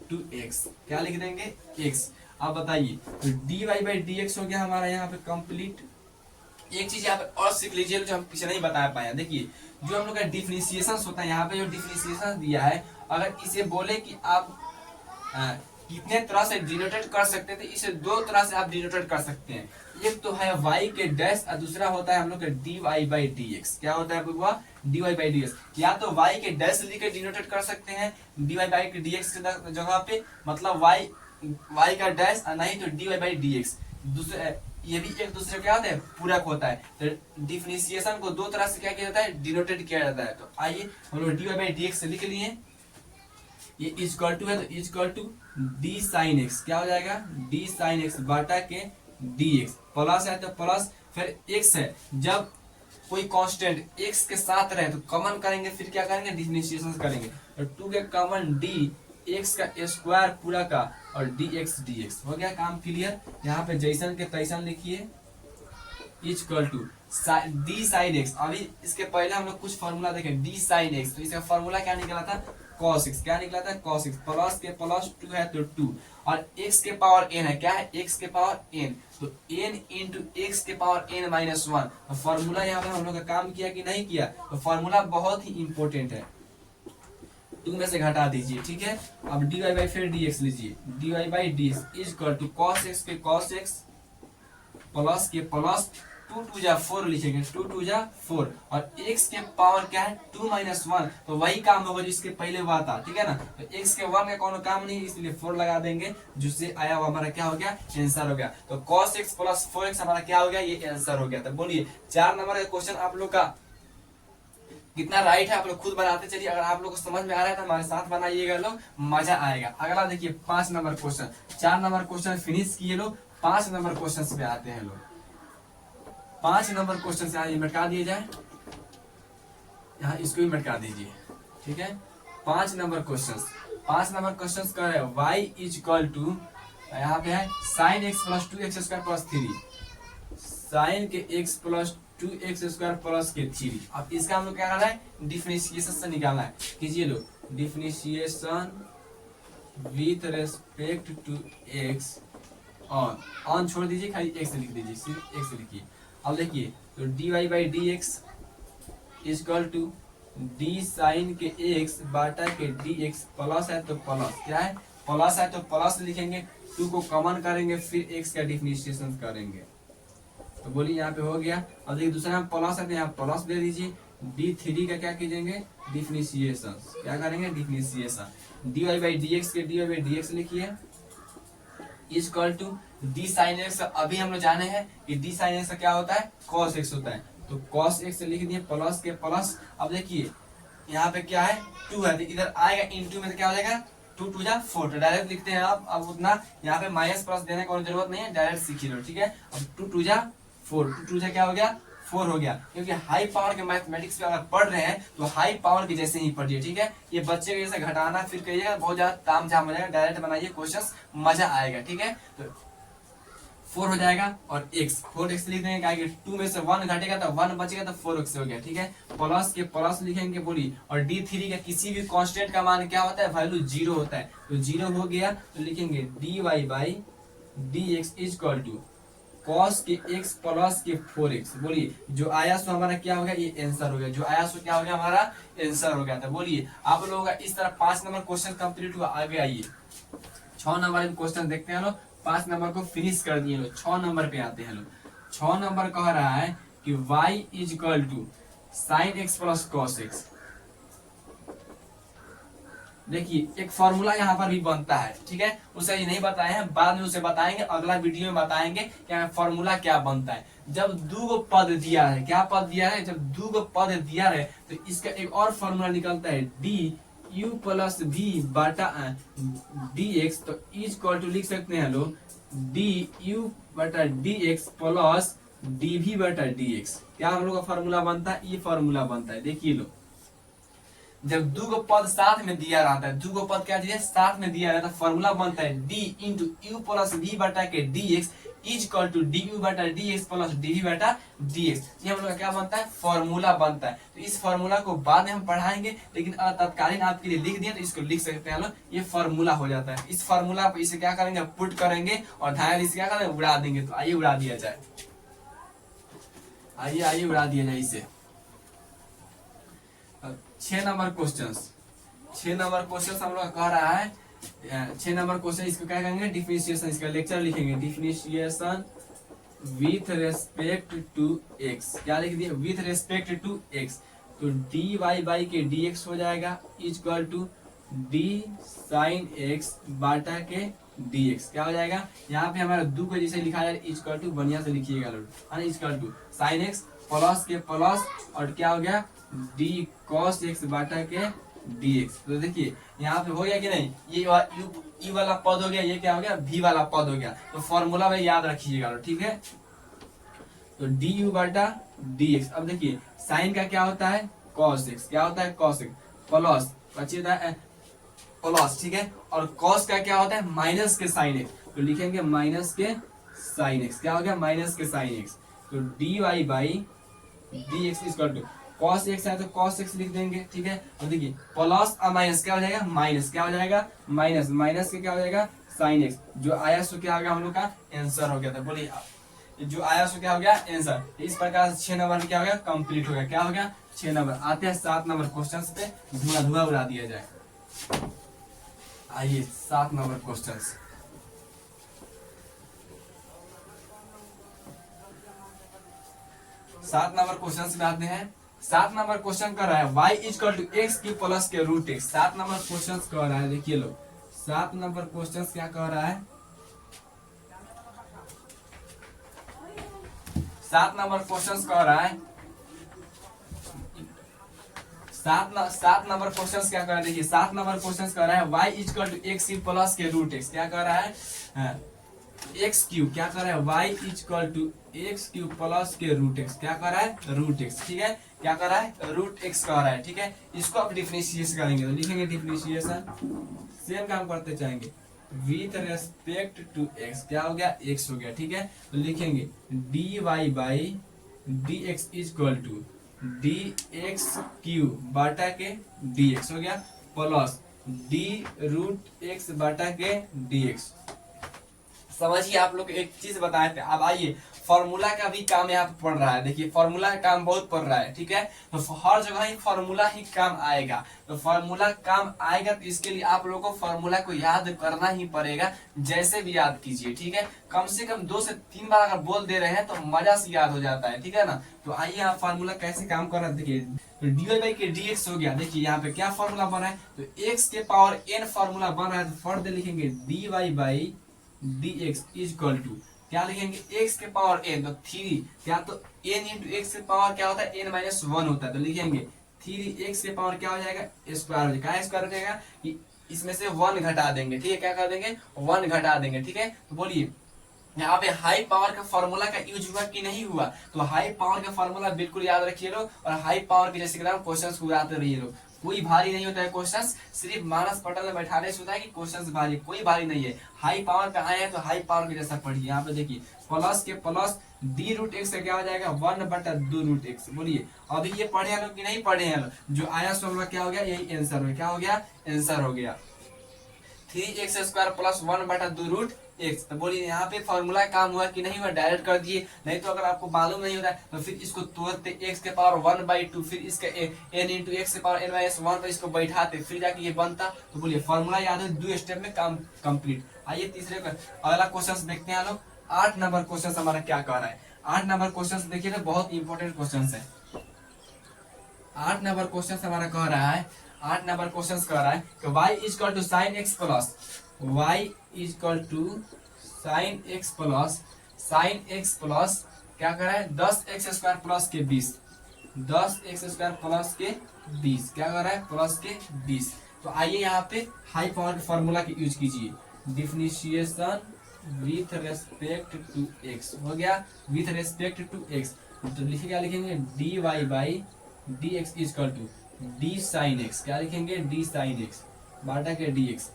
to x, क्या लिख देंगे, x। अब बताइए तो dy बाई dx हो गया हमारा यहाँ पे कंप्लीट। एक चीज यहाँ पे और सीख लीजिए जो हम पीछे नहीं बता पाए। देखिए जो हम लोग का डिफरेंशिएशन होता है, यहाँ पे जो डिफरेंशिएशन दिया है, अगर इसे बोले कि आप कितने तरह से डिनोटेट कर सकते थे, इसे दो तरह से आप डिनोटेट कर सकते हैं। एक तो है y के डैश और दूसरा होता है हम लोग का dy बाई dx। क्या होता है बुआ, dy बाई dx। या तो y के डैश लिख के डिनोटेट कर सकते हैं dy बाई dx के जगह पे, मतलब y का डैश, और नहीं तो dy बाई dx। दूसरे ये भी एक दूसरे क्या होता है, पूरक होता है। तो डिफरेंशिएशन को दो तरह से क्या किया जाता है, डिनोटेट किया जाता है। तो आइए हम लोग dy बाई dx से लिख लिए, ये इक्वल टू है तो equal to d sin x, क्या हो जाएगा, d sin x बाटा के dx, प्लस है तो प्लस, फिर x है, जब कोई कांस्टेंट x के साथ रहे तो कॉमन करेंगे, फिर क्या करेंगे, डिफरेंशिएशन करेंगे। तो 2 के कॉमन d x का स्क्वायर पूरा का और dx dx हो गया काम क्लियर। यहाँ पे जैसन के तैसन लिखिए, equal to d sin x। अभी इसके पहले हम लोग कुछ फॉर्मूला देखें, d sin x, तो इसका फॉर्मूला क्या निकला था, cos x, क्या निकला था, cos x, प्लस के प्लस 2 है तो 2, और x के पावर n है, क्या है, x के पावर n, तो n इंटू x के पावर n माइनस 1। तो फॉर्मूला यहाँ पे हम लोग का काम किया कि नहीं किया। तो फॉर्मूला बहुत ही इंपॉर्टेंट है, 2 में से घटा दीजिए, ठीक है। अब dy बाई फिर dx लीजिए, dy by dx equal to cos x के cos x प्लस के प्लस 2 2 जा 4 लिखेंगे, 2 2 जा 4, और x के पावर क्या है 2 माइनस 1। तो वही काम होगा जो इसके पहले हुआ था, ठीक है ना। तो x के 1 का कोनो काम नहीं, इसलिए 4 लगा देंगे, जिससे आया हुआ हमारा क्या हो गया, आंसर हो गया। तो cos x प्लस 4x हमारा क्या हो गया, ये आंसर हो गया। तो बोलिए 4 नंबर का क्वेश्चन आप लोग का कितना राइट है, आप लोग खुद बनाते चलिए। अगर आप लोग को समझ में आ रहा है तो हमारे साथ बनाइएगा लोग, मजा आएगा। अगला देखिए 5 number question, 4 number question finish किए लोग, 5 नंबर क्वेश्चन पे आते हैं लोग। 5 नंबर क्वेश्चन से यहाँ मटका दिए जाए, यहाँ इसको भी मटका दीजिए, ठीक है। 5 नंबर क्वेश्चन, 5 नंबर क्वेश्चन कर रहे हैं y इक्वल टू, यहाँ पे है sin x plus 2x² plus 3, sin के x प्लस 2x² प्लस के 3। अब इसका हम लोग क्या करना है, डिफरेंशिएशन से निकालना है। कीजिए लो, differentiation with respect to x on छोड़ दीजिए, खाली x लिख दीजिए, सिर्फ x लिखिए। अब देखिए तो dy by dx equal to d sin के x बाटा के dx, प्लस है तो प्लस, क्या है, प्लस है तो प्लस लिखेंगे, 2 को कॉमन करेंगे, फिर x का डिफरेंशिएशन करेंगे। तो बोलिए यहाँ पे हो गया। अब देखिए दूसरा में प्लस है तो यहाँ प्लस दे दीजिए, d3 का क्या कीजिएंगे, डिफरेंशिएशन, क्या करेंगे, डिफरेंशिएशन। dy बाई dx के dy बाई dx लिखिए equal to d sin x। अभी हम लोग जाने हैं कि d sin x क्या होता है, cos x होता है। तो cos x लिख दिए, प्लस के प्लस। अब देखिए यहाँ पे क्या है, 2 है, तो इधर आएगा इंटू में तो क्या हो जाएगा, 2 2 जा 4, तो डायरेक्ट लिखते हैं आप। अब उतना यहाँ पे माइनस प्लस देने की जरूरत नहीं है, डायरेक्ट सीख लो, ठीक है। अब 2 2 जा 4, 2 2 जा क्या हो गया, 4 हो गया। क्योंकि हाई पावर के मैथमेटिक्स पे अगर पढ़ रहे हैं तो हाई पावर के जैसे ही पढ़िए, ठीक है। ये बच्चे के जैसे घटाना फिर कहिएगा, बहुत ज्यादा ताम झाम हो जाएगा, डायरेक्ट बनाइए क्वेश्चन, मजा आएगा, ठीक है। तो 4 हो जाएगा और x, 4x लिख देंगे, क्या 2 में से 1 घटेगा तो 1 बचेगा, तो 4x हो गया, ठीक है। प्लस के प्लस लिखेंगे बोली, और d3 का किसी भी कांस्टेंट का मान क्या होता है, वैल्यू 0 होता है, तो 0 हो गया। तो लिखेंगे dy by dx equal to cos के x प्लस के 4x। बोलिए जो आया सो हमारा क्या हो गया, ये आंसर हो गया, जो आया सो क्या हो गया, हमारा आंसर हो गया था। बोलिए आप लोगों का इस तरह 5 नंबर क्वेश्चन कंप्लीट हुआ। आगे आइए 6 नंबर क्वेश्चन देखते हैं लोग, 5 नंबर को फिनिश कर दिए लोग, 6 नंबर पे आते हैं लोग। 6 नंबर कह रहा है कि y equal to sin x plus cos x, देखिए एक फॉर्मूला यहाँ पर भी बनता है, ठीक है, उसे ये नहीं बताए हैं, बाद में उसे बताएंगे, अगला वीडियो में बताएंगे कि फॉर्मूला क्या बनता है। जब दो गो पद दिया है, क्या पद दिया है, जब दो गो पद दिया है तो इसका एक और फॉर्मूला निकलता है डी यू प्लस भी बाटा डी एक्स, तो इज इक्वल टू लिख सकते हैं लोग डी यू बटा डी एक्स प्लस डी भी बटा डी एक्स। क्या हम लोग का फॉर्मूला बनता है, ये फॉर्मूला बनता है। देखिए लो, जब दो गो पद साथ में दिया रहता है, दो गो पद क्या दिया साथ में दिया रहता है, फॉर्मूला बनता है D into U plus V बटा के D x is equal to D U बटा D x plus D V बटा डी एक्स। ये हम लोग का क्या बनता है, फॉर्मूला बनता है। तो इस फॉर्मूला को बाद में हम पढ़ाएंगे, लेकिन तत्कालीन आपके लिए लिख दिया तो इसको लिख सकते हैं लोग, ये फॉर्मूला हो जाता है। इस फॉर्मूला पर इसे क्या करेंगे, पुट करेंगे और धायल इसे क्या करेंगे, उड़ा देंगे। तो आइए उड़ा दिया जाए, आइए उड़ा दिया जाए इसे। 6 नंबर क्वेश्चन, 6 नंबर क्वेश्चन हम लोग कह रहा है, 6 नंबर क्वेश्चन इसको क्या कहेंगे, डिफरेंशिएशन, इसका लेक्चर लिखेंगे differentiation with respect to x. क्या लिख दिया, विथ रेस्पेक्ट टू एक्स, तो डी वाई बाई के डी एक्स हो जाएगा equal to D sine X बाटा के डी एक्स। क्या हो जाएगा, यहाँ पे हमारा दो को जैसे लिखा जाए इक्वल टू, बढ़िया से लिखिएगा लोग, equal to sine x plus के प्लस और क्या हो गया डी कॉस एक्स बाटा के डी एक्स। तो देखिए यहाँ पे हो गया कि नहीं, ये वाला पद हो गया, ये क्या हो गया भी वाला पद हो गया। तो फॉर्मूला में याद रखिएगा, ठीक है। तो डी यू बाटा डी एक्स, अब देखिए साइन का क्या होता है कॉस एक्स, क्या होता है कॉस एक्स प्लस बचेगा प्लस, ठीक है, और कॉस का क्या होता है माइनस के साइन एक्स, तो लिखेंगे माइनस के साइन एक्स। क्या हो गया माइनस के साइन एक्स, तो D Y by D x equal to cos x है तो कॉस एक्स लिख देंगे, ठीक है। और देखिए प्लस और माइनस क्या हो जाएगा माइनस, क्या हो जाएगा माइनस, माइनस के क्या हो जाएगा साइन एक्स, जो आया सो क्या हो गया हम लोग का आंसर हो गया था। बोलिए जो आया सो क्या हो गया आंसर। इस प्रकार से 6 नंबर क्या हो गया कंप्लीट हो गया। क्या हो गया 6 नंबर। आते हैं 7 नंबर क्वेश्चन पे, धुआं उड़ा दिया जाए। आइए 7 नंबर क्वेश्चन, 7 नंबर क्वेश्चन पे आते हैं। 7 नंबर क्वेश्चन कर रहा है y equal to x cube plus के रूट एक्स। 7 नंबर क्वेश्चन कह रहा है, देखिए लो 7 नंबर क्वेश्चन क्या कह रहा है, 7 नंबर क्वेश्चन कह रहा है, 7 नंबर क्वेश्चन क्या कर रहा है, देखिए 7 नंबर क्वेश्चन कह रहा है y equal to x cube plus के रूट एक्स। क्या कह रहा है एक्स क्यू, क्या कर रहा है y equal to x cube plus के रूट एक्स। क्या कर रहा है रूट एक्स, ठीक है, क्या कर रहा है रूट एक्स कह रहा है, ठीक है। इसको आप डिफरेंशिएशन करेंगे तो लिखेंगे डिफरेंशिएशन, सेम काम करते जाएंगे विथ रेस्पेक्ट टू एक्स। क्या हो गया एक्स हो गया, ठीक है। तो लिखेंगे D Y by D x equal to D X cube बाटा के डी एक्स हो गया प्लस डी रूट एक्स बाटा के डी एक्स। समझिए आप लोग एक चीज बताए थे, अब आइए फॉर्मूला का भी काम यहाँ पे पड़ रहा है। देखिए फॉर्मूला का काम बहुत पड़ रहा है, ठीक है। तो हर जगह ही फॉर्मूला ही काम आएगा, तो फॉर्मूला काम आएगा तो इसके लिए आप लोगों को फॉर्मूला को याद करना ही पड़ेगा, जैसे भी याद कीजिए, ठीक है। कम से कम 2 से 3 बार अगर बोल दे रहे हैं तो मजा से याद हो जाता है, ठीक है ना। तो आइए यहाँ फॉर्मूला कैसे काम कर रहा है, देखिए डी वाई बाई के डी एक्स हो गया। देखिए यहाँ पे क्या फॉर्मूला बना है, तो एक्स के पावर n फॉर्मूला बन रहा है, तो फर्दर लिखेंगे D Y by D x equal to क्या लिखेंगे x के पावर n, तो 3 क्या, तो n इंटू एक्स के पावर क्या होता है n माइनस 1 होता है, तो लिखेंगे 3x के पावर क्या हो जाएगा स्क्वायर हो जाएगा। स्क्वायर हो जाएगा कि इसमें से 1 घटा देंगे, ठीक है, क्या कर देंगे 1 घटा देंगे, ठीक है। तो बोलिए यहाँ पे हाई पावर का फॉर्मूला का यूज हुआ कि नहीं हुआ, तो हाई पावर का फॉर्मूला बिल्कुल याद रखिए लोग, और हाई पावर के जैसे क्वेश्चन को आते रहिए लोग। कोई भारी नहीं होता है क्वेश्चन, सिर्फ मानस पटल में बैठाने से होता है कि क्वेश्चन भारी, कोई भारी नहीं है। हाई पावर पे आए हैं तो हाई पावर के जैसा पढ़िए। यहाँ पे देखिए प्लस के प्लस डी रूट एक्स का क्या हो जाएगा 1 बटा 2 रूट एक्स। बोलिए अभी ये पढ़े हैं लोग कि नहीं पढ़े हैं लोग, जो आया सो हम लोग क्या हो गया यही आंसर हो, क्या हो गया आंसर हो गया 3x स्क्वायर प्लस 1 बटा 2 रूट एक्स। तो बोलिए यहाँ पे फॉर्मूला काम हुआ कि नहीं हुआ, डायरेक्ट कर दिए। नहीं तो अगर आपको मालूम नहीं होता है तो फिर इसको तोड़ते x के पावर 1/2, फिर इसका n इंटू एक्स के पावर n माइनस 1 पर इसको बैठाते, फिर जाके ये बनता। तो बोलिए फॉर्मूला याद है, 2 स्टेप में काम कंप्लीट। आइए तीसरे का अगला क्वेश्चन देखते हैं लोग। 8 नंबर क्वेश्चन हमारा क्या कह रहा है, 8 नंबर क्वेश्चन देखिए तो बहुत इंपॉर्टेंट क्वेश्चन है। 8 नंबर क्वेश्चन हमारा कह रहा है 8 नंबर क्वेश्चन कर रहा है कि y is equal to sine x plus y is equal to sine x plus क्या कर रहा है 10x² प्लस के 20, 10x² प्लस के 20 क्या कर रहा है प्लस के 20। तो आइए यहाँ पे हाई पावर के फॉर्मूला की यूज कीजिए, differentiation with respect to x हो गया, विथ रेस्पेक्ट टू x तो लिखे क्या लिखेंगे dy by D x is equal to D sine x, क्या लिखेंगे डी साइन एक्स बाटा के dx।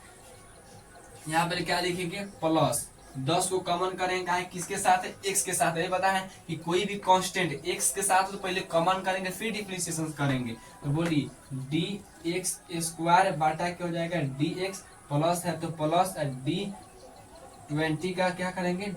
यहाँ पर क्या लिखेंगे प्लस 10 को कॉमन करेंगे है किसके साथ है x के साथ है। ये पता है कि कोई भी कांस्टेंट x के साथ तो पहले कॉमन करेंगे फिर डिफरेंशिएशन करेंगे। तो बोलिए dx² बाटा क्या हो जाएगा dx प्लस है तो प्लस d20 का क्या करेंगे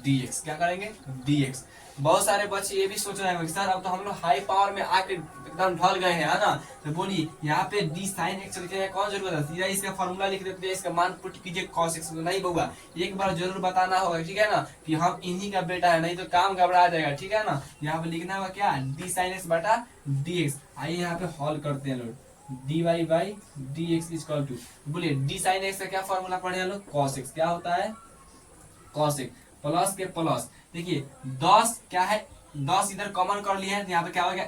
dx, क्या करेंगे dx। बहुत सारे बच्चे ये भी सोच रहे हैं सर अब तो हम लोग हाई पावर में आके एकदम ढल गए हैं है ना। तो बोलिए यहाँ पे डी साइन एक्स लिखने की कौन जरूरत है, सीधा इसका फॉर्मूला लिख देते हैं, इसका मान पुट कीजिए cos x। नहीं बउआ एक बार जरूर बताना होगा ठीक है ना कि हम इन्हीं का बेटा है, नहीं तो काम घबरा जाएगा ठीक है ना। यहाँ पे लिखना होगा क्या डी साइन एक्स बटा डी एक्स। आइए यहाँ पे हॉल करते हैं लोग d Y by D x is equal to बोलिए डी साइन एक्स का क्या फॉर्मूला पढ़े लोग cos x, क्या होता है cos x प्लस के प्लस देखिए 10 क्या है 10 इधर कॉमन कर लिए हैं तो यहाँ पे क्या हो गया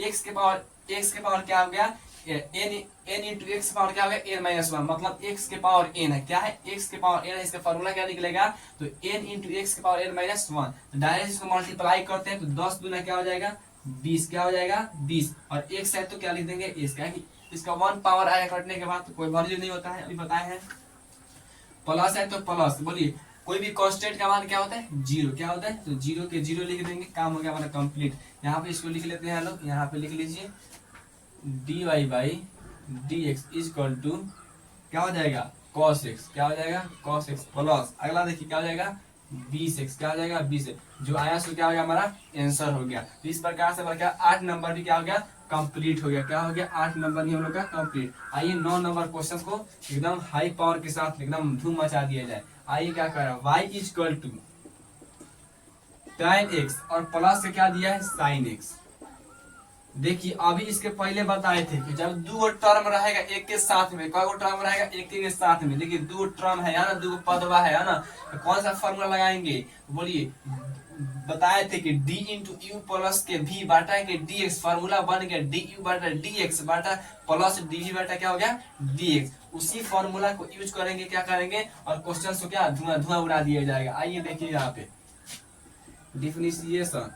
x के पावर क्या हो गया n इंटू एक्स पावर क्या हो गया n माइनस 1 मतलब x के पावर n है, क्या है x के पावर n है। इसका फॉर्मूला क्या निकलेगा तो n इंटू एक्स के पावर n माइनस 1। तो डायरेक्ट इसको मल्टीप्लाई करते हैं तो 10 दूना क्या हो जाएगा 20, क्या हो जाएगा 20 और x है तो क्या लिख देंगे इसका 1 पावर आया कटने के बाद तो कोई वैल्यू नहीं होता है, अभी बताए हैं। प्लस है तो प्लस बोलिए कोई भी कांस्टेंट का मान क्या होता है जीरो, क्या होता है तो जीरो के जीरो लिख देंगे, काम हो गया हमारा कंप्लीट। यहाँ पे इसको लिख लेते हैं लोग, यहाँ पे लिख लीजिए d Y by D x is equal to क्या हो जाएगा cos x, क्या हो जाएगा cos x प्लस अगला देखिए क्या हो जाएगा 20x, क्या हो जाएगा 20 जो आया सो क्या हो गया हमारा आंसर हो गया। तो इस प्रकार से क्या 8 नंबर भी क्या हो गया कंप्लीट हो गया, क्या हो गया 8 नंबर ही हम लोग का कंप्लीट। आइए 9 नंबर क्वेश्चन को एकदम हाई पावर के साथ एकदम धूम मचा दिया जाए। आइए क्या कर रहा है y is equal to tan x और प्लस से क्या दिया है sin x। देखिए अभी इसके पहले बताए थे कि जब दो टर्म रहेगा एक के साथ में, कई टर्म रहेगा एक के साथ में, देखिए दो टर्म है ना दो पदवा है ना, तो कौन सा फॉर्मूला लगाएंगे बोलिए बताए थे कि d इंटू यू प्लस के v बाटा के dx फॉर्मूला बन गया डी यू बाटा dx बाटा प्लस डी बाटा क्या हो गया dx। उसी फॉर्मूला को यूज करेंगे क्या करेंगे और क्वेश्चन को क्या धुआं धुआं उड़ा दिया जाएगा। आइए देखिए यहाँ पे differentiation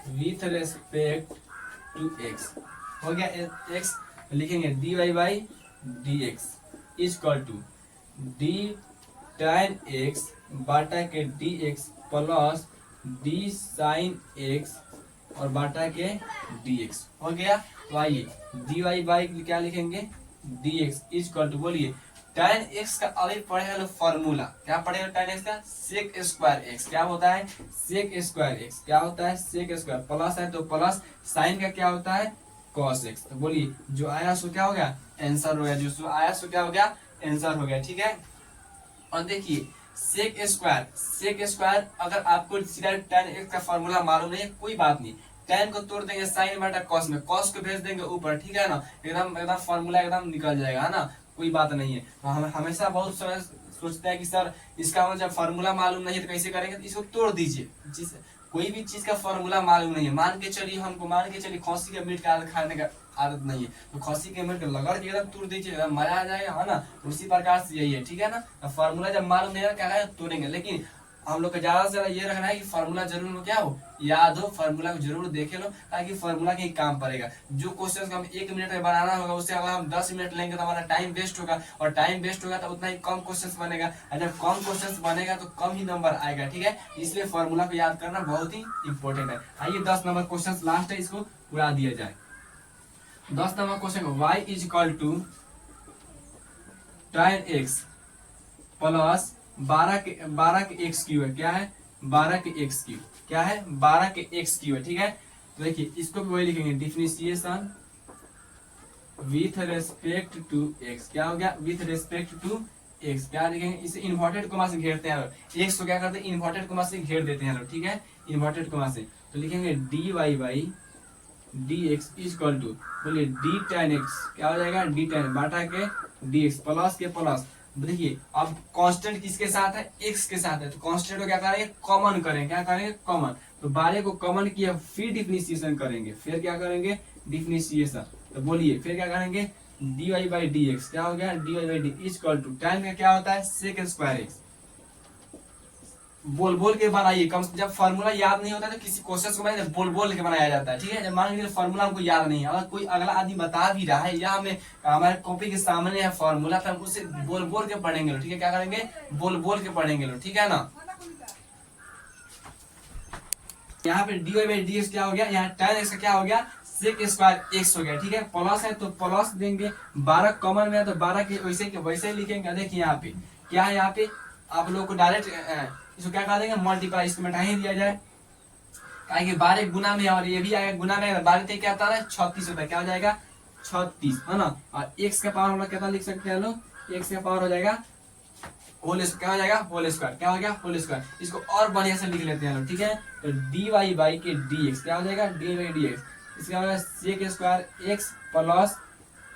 with respect to x हो गया x लिखेंगे D Y by D x is equal to d tan x बाटा के dx plus d sine x और बाटा के dx हो गया। तो आइए डी वाई बाई क्या लिखेंगे dx इज इक्वल टू बोलिए tan x का अभी पढ़े फॉर्मूला, क्या पढ़ेगा tan x का sec स्क्वायर x, क्या होता है sec स्क्वायर x, क्या होता है sec स्क्वायर प्लस है तो प्लस साइन का क्या होता है cos x। तो बोलिए जो आया सो क्या हो गया आंसर हो गया, जो आया सो क्या हो गया आंसर हो गया ठीक है। और देखिए sec स्क्वायर अगर आपको सीधा tan x का फॉर्मूला मालूम नहीं है कोई बात नहीं, tan को तोड़ देंगे साइन बटा cos में, cos को भेज देंगे ऊपर ठीक है ना, एकदम एकदम फॉर्मूला एकदम निकल जाएगा है ना, कोई बात नहीं है। तो हम हमेशा बहुत समय सोचते हैं कि सर इसका मतलब जब फॉर्मूला मालूम नहीं है तो कैसे करेंगे, तो इसको तोड़ दीजिए। कोई भी चीज का फॉर्मूला मालूम नहीं है, मान के चलिए खस्सी के मीट का खाने का आदत नहीं है तो खस्सी के मीट लगड़ के एकदम तोड़ दीजिए, एकदम मजा आ जाएगा है ना। तो उसी प्रकार से यही है ठीक है ना। फॉर्मूला जब मालूम नहीं है क्या है तोड़ेंगे, लेकिन हम लोग को ज्यादा से ज्यादा ये रखना है कि फार्मूला जरूर क्या हो याद हो, फार्मूला को जरूर देखे लो ताकि फार्मूला के काम पड़ेगा। जो क्वेश्चन को हम 1 मिनट में बनाना होगा उससे अगर हम 10 मिनट लेंगे तो हमारा टाइम वेस्ट होगा, और टाइम वेस्ट होगा तो उतना ही कम क्वेश्चन बनेगा, और जब कम क्वेश्चन बनेगा तो कम ही नंबर आएगा ठीक है। इसलिए फार्मूला को याद करना बहुत ही इंपॉर्टेंट है। आइए 10 नंबर क्वेश्चन लास्ट है, इसको उड़ा दिया जाए। 10 number question y is equal to tan x plus 12 के x क्यू है, क्या है 12 के x क्यू, क्या है 12 के x क्यू है ठीक है। तो देखिए इसको भी वही लिखेंगे differentiation with respect to x, क्या हो गया विथ रेस्पेक्ट टू x, क्या लिखेंगे इसे इन्वर्टेड कोमा से घेरते हैं x को क्या करते हैं इन्वर्टेड कोमा से घेर देते हैं लोग ठीक है, इन्वर्टेड कोमा से। तो लिखेंगे dy by D x equal to, बोलिए डी टेन एक्स, क्या हो जाएगा डी टेन बाटा के डी एक्स प्लस के प्लस। देखिए अब कांस्टेंट किसके साथ है, एक्स के साथ है, तो कांस्टेंट को क्या करेंगे कॉमन करेंगे, क्या करेंगे कॉमन, तो 12 को कॉमन किया फिर डिफरेंशिएशन करेंगे, फिर क्या करेंगे डिफरेंशिएशन, तो बोलिए फिर क्या करेंगे d Y by D x, क्या हो गया d Y by d equal to time का क्या होता है सेक स्क्वायर एक्स। बोल बोल के बनाइए, कम जब फॉर्मूला याद नहीं होता तो किसी क्वेश्चन को बनाइए बोल बोल के बनाया जाता है, ठीक है। जब मान लीजिए फॉर्मूला हमको याद नहीं है, अगर कोई अगला आदमी बता भी रहा है या हमें हमारे कॉपी के सामने है फॉर्मूला, तो हम उसे बोल बोल के पढ़ेंगे, ठीक है, क्या करेंगे बोल बोल के पढ़ेंगे, ठीक है ना। यहाँ पे d Y by D x क्या हो गया, यहाँ tan एक्स का क्या हो गया सेक स्क्वायर एक्स हो गया, ठीक है। प्लस है तो प्लस देंगे, 12 कॉमन में है तो 12 के वैसे के वैसे ही लिखेंगे। देखिए यहाँ पे क्या है, यहाँ पे आप लोग को डायरेक्ट इसको क्या कर देंगे मल्टीप्लाई, इसको मिटा ही दिया जाए, कहा कि 12 गुना में और ये भी आएगा गुना में, 12 क्या होता है 36 होता है, क्या हो जाएगा 36, है ना। और एक्स का पावर हम लोग कितना लिख सकते हैं लोग, एक्स का पावर हो जाएगा होल, क्या हो जाएगा होल स्क्वायर, क्या हो गया होल स्क्वायर। इसको और बढ़िया से लिख लेते हैं लोग, ठीक है। तो डी वाई बाई के डी एक्स क्या हो जाएगा डी बाई डी एक्स, इसका हो गया sec square x plus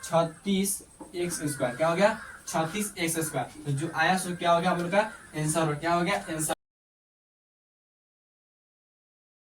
36 x square, क्या हो गया 36 एक्स स्क्वायर। तो जो आया सो क्या हो गया हम लोग का आंसर, क्या हो गया आंसर।